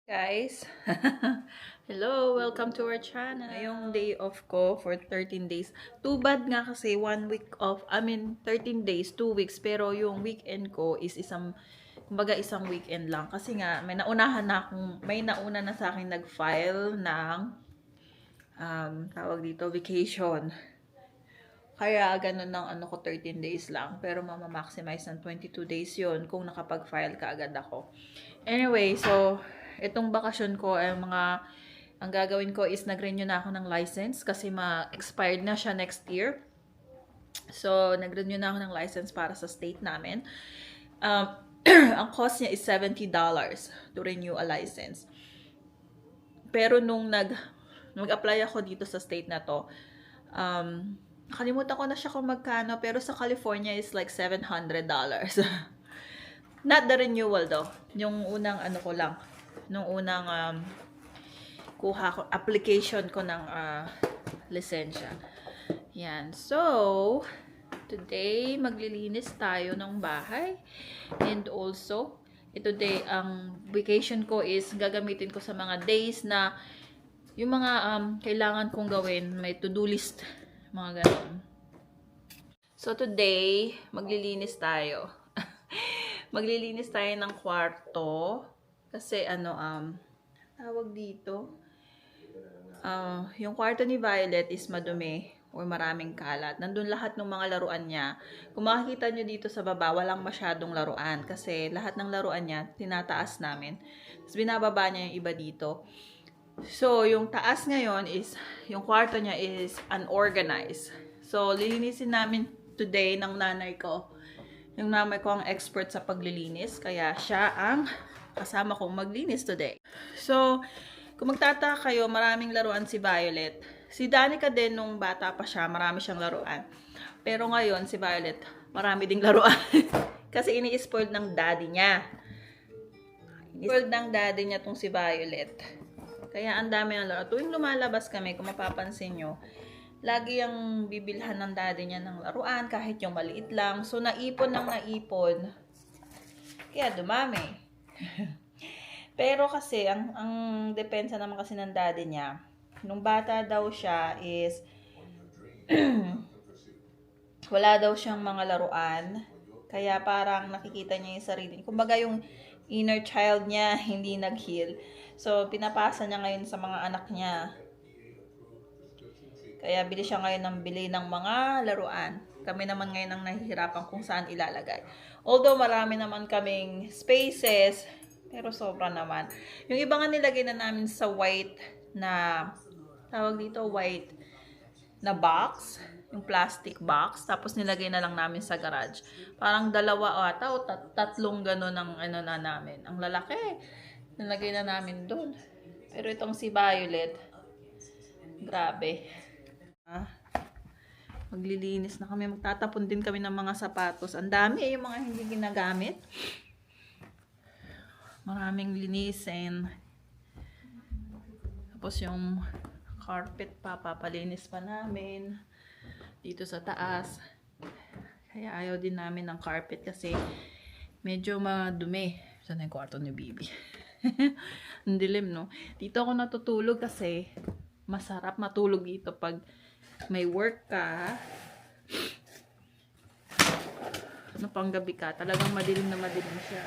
Guys, hello, welcome to our channel. Ngayong day off ko for 13 days. Too bad nga kasi 1 week off, 13 days, 2 weeks, pero yung weekend ko is kumbaga isang weekend lang. Kasi nga, may nauna na sa akin nag-file ng, tawag dito, vacation. Kaya ganun ng 13 days lang. Pero maximize ng 22 days yon kung nakapag-file ka agad ako. Anyway, so, itong bakasyon ko ay ang gagawin ko is nag-renew na ako ng license kasi expired na siya next year. So, nag-renew na ako ng license para sa state namin. Ang cost niya is $70 to renew a license. Pero nung nag-apply ako dito sa state na to, nakalimutan ko na siya kung magkano, pero sa California is like $700. Not the renewal though. Yung unang ko lang. Nung unang application ko ng lisensya. Yan. So, today maglilinis tayo ng bahay. And also, today ang vacation ko is gagamitin ko sa mga days na yung mga kailangan kong gawin, may to-do list, mga ganun. So today, maglilinis tayo. Maglilinis tayo ng kwarto kasi tawag dito, yung kwarto ni Violet is madumi or maraming kalat. Nandun lahat ng mga laruan niya. Kung makikita nyo dito sa baba, walang masyadong laruan kasi lahat ng laruan niya tinataas namin. Tapos binababa niya yung iba dito. So, yung taas ngayon is, yung kwarto niya is unorganized. So, lilinisin namin today ng nanay ko. Yung nanay ko ang expert sa paglilinis, kaya siya ang kasama kong maglinis today. So, kung magtataka kayo, maraming laruan si Violet. Si Danica din, nung bata pa siya, marami siyang laruan. Pero ngayon, si Violet, marami ding laruan. Kasi ini-spoiled ng daddy niya. Ini-spoiled ng daddy niya tong si Violet. Kaya ang dami ng laro. Tuwing lumalabas kami, kung mapapansin nyo, lagi yung bibilhan ng daddy niya ng laruan, kahit yung maliit lang. So, naipon ng naipon. Kaya dumami. Pero kasi, ang depensa naman kasi ng daddy niya, nung bata daw siya is, wala daw siyang mga laruan. Kaya parang nakikita niya yung sarili. Kumbaga yung inner child niya hindi nag-heal. So, pinapasa niya ngayon sa mga anak niya. Kaya bili siya ngayon ng bili ng mga laruan. Kami naman ngayon ang nahihirapan kung saan ilalagay. Although marami naman kaming spaces, pero sobra naman. Yung iba nga nilagay na namin sa white na, tawag dito, white na box. Yung plastic box. Tapos nilagay na lang namin sa garage. Parang dalawa ata o tatlong gano'n ang na namin. Ang lalaki. Nilagay na namin doon. Pero itong si Violet, grabe. Maglilinis na kami. Magtatapon din kami ng mga sapatos. Ang dami yung mga hindi ginagamit. Maraming linisin. Tapos yung carpet papalinis pa namin. Dito sa taas. Kaya ayaw din namin ng carpet kasi medyo madumi. Saan yung kwarto ni Bibi? Ang dilim, no? Dito ako natutulog kasi masarap matulog dito pag may work ka. Ano pang gabi ka? Talagang madilim na madilim siya.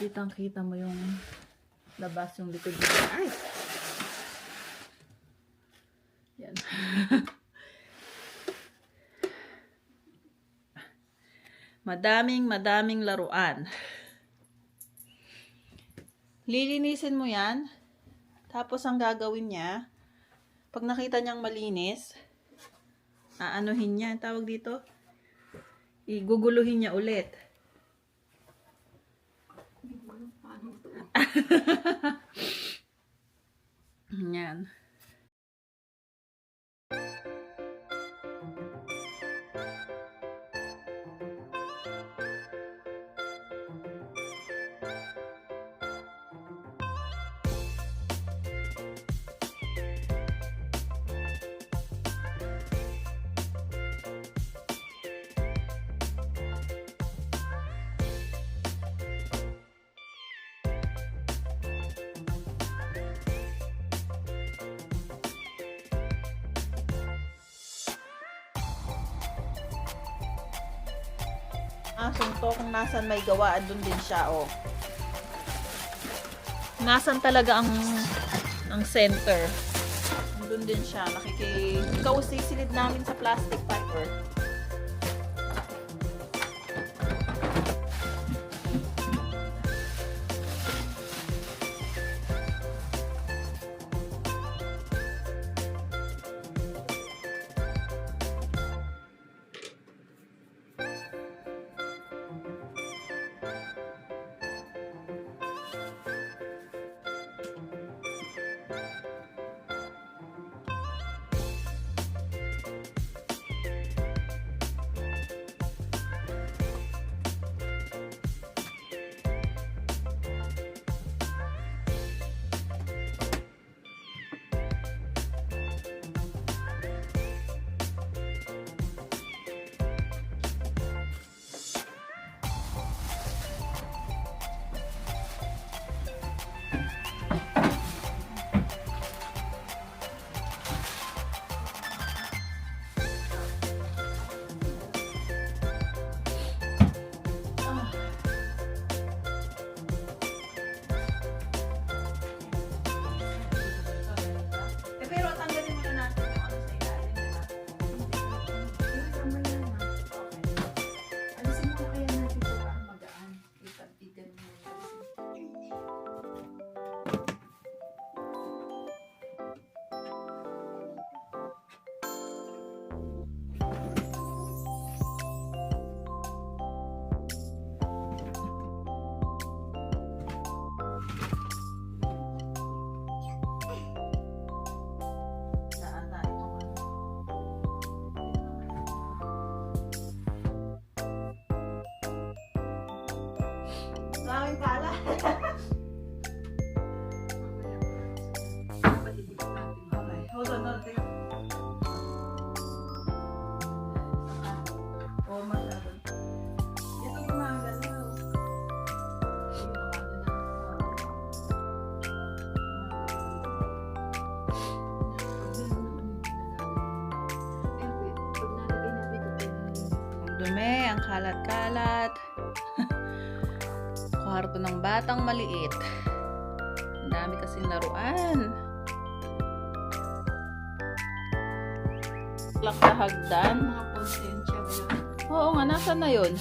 Kitang-kita mo yung labas, yung likod dito. Ay! Yan. Madaming laruan. Lilinisin mo yan. Tapos ang gagawin niya, pag nakita niyang malinis, aanuhin niya, tawag dito, iguguluhin niya ulit. Yan. asong to, kung nasan may gawa, andun din siya, oh. Nasan talaga ang center. Andun din siya. Ikaw sisilid namin sa plastic paper. Pero tanggalin muna natin yung ano sa ilalim, di ba? Alisin mo kaya natin para magaan. Ipagbigan mo. Maraming pala. Okay, hold on, natin. Oh, masyado. Ito gumagalaw. Ang dumi, ang kalat-kalat. Kwarto ng batang maliit. Ang dami kasing laruan. Lak na hagdan. Mga konsensya ba yun? Oo nga, nasa na yun?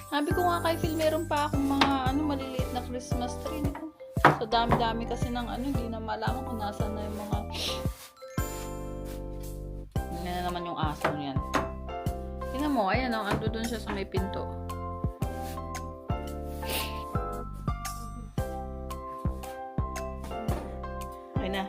Sabi ko nga kay Phil, meron pa akong mga maliliit na Christmas tree. So dami-dami kasi ng hindi na malaman kung nasa na yung mga... Yan na naman yung aso niyan. Tingnan mo, ayan o, ando dun siya sa may pinto. Okay na.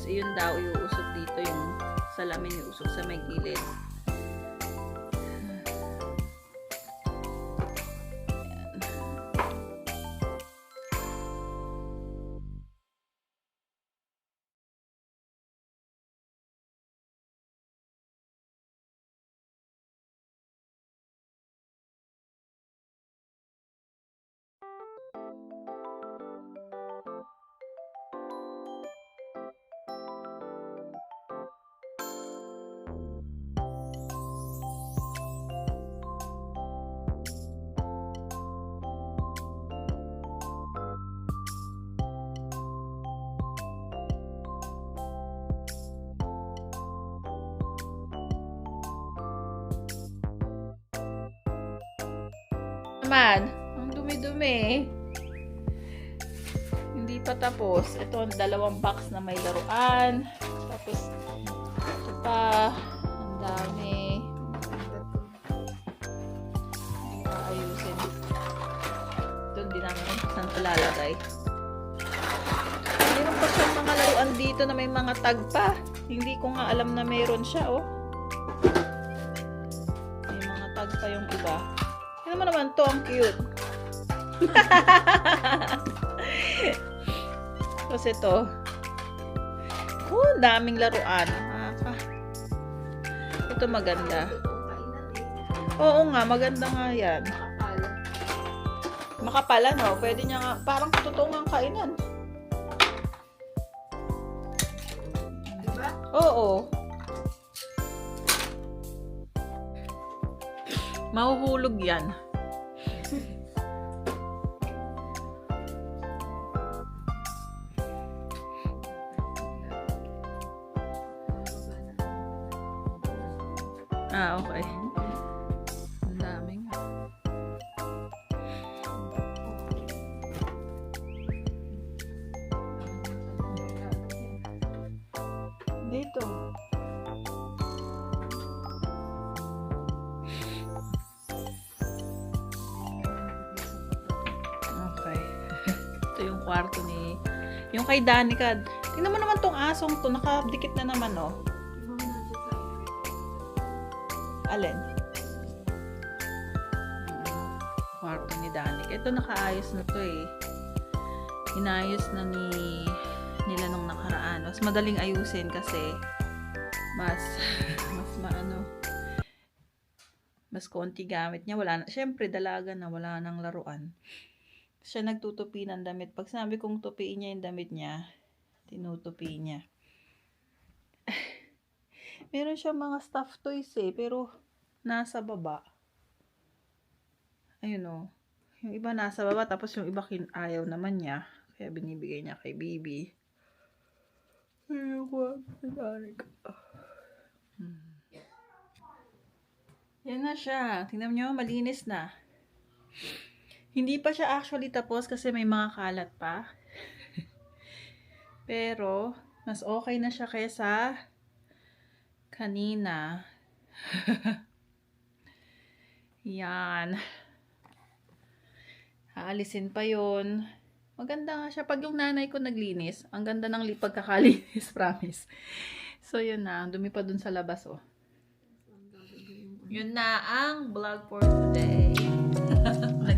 Yun daw iuusog dito, yung salamin iusog sa may gilid. naman. Ang dumi-dumi. Hindi pa tapos. Ito ang 2 box na may laruan. Tapos, ito pa. Ang dami. Ayusin. Ito, hindi namin saan palalagay. Mayroon pa siyang mga laruan dito na may mga tag pa. Hindi ko nga alam na mayroon siya, oh. May mga tag pa yung iba. Ano mo naman to, ang cute. Tapos ito. Oh, daming laruan. Ito maganda. Oo nga, maganda nga yan. Makapal, no? Pwede niya nga, parang totoo nga kainan. Diba? Oo. Mahuhulog yan. Okay. Ang daming. Dito. Okay. Ito yung kwarto ni... Yung kay Danica. Tingnan mo naman tong asong to. Nakadikit na naman, oh. Alin? Kwarto ni Danica. Ito nakaayos na to eh. Inayos na nila nung nakaraan. Mas madaling ayusin kasi mas mas konti gamit niya. Wala na. Siyempre, dalaga na. Wala nang laruan. Siya nagtutupi ng damit. Pag sinabi kong tupiin niya yung damit niya, tinutupi niya. Meron siya mga stuffed toys eh, pero nasa baba. Ayun o. Yung iba nasa baba, tapos yung iba ayaw naman niya. Kaya binibigay niya kay Bibi. Yan na siya. Tingnan nyo, malinis na. Hindi pa siya actually tapos kasi may mga kalat pa. Pero, mas okay na siya kaysa kanina. Yan. Aalisin pa yon. Maganda nga siya. Pag yung nanay ko naglinis, ang ganda ng pagkakalinis, promise. So, yun na. Dumi pa dun sa labas, oh. Yun na ang vlog for today.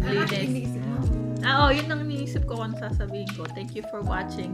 Naglinis. Oo, yun ang iniisip ko kung sasabihin ko. Thank you for watching.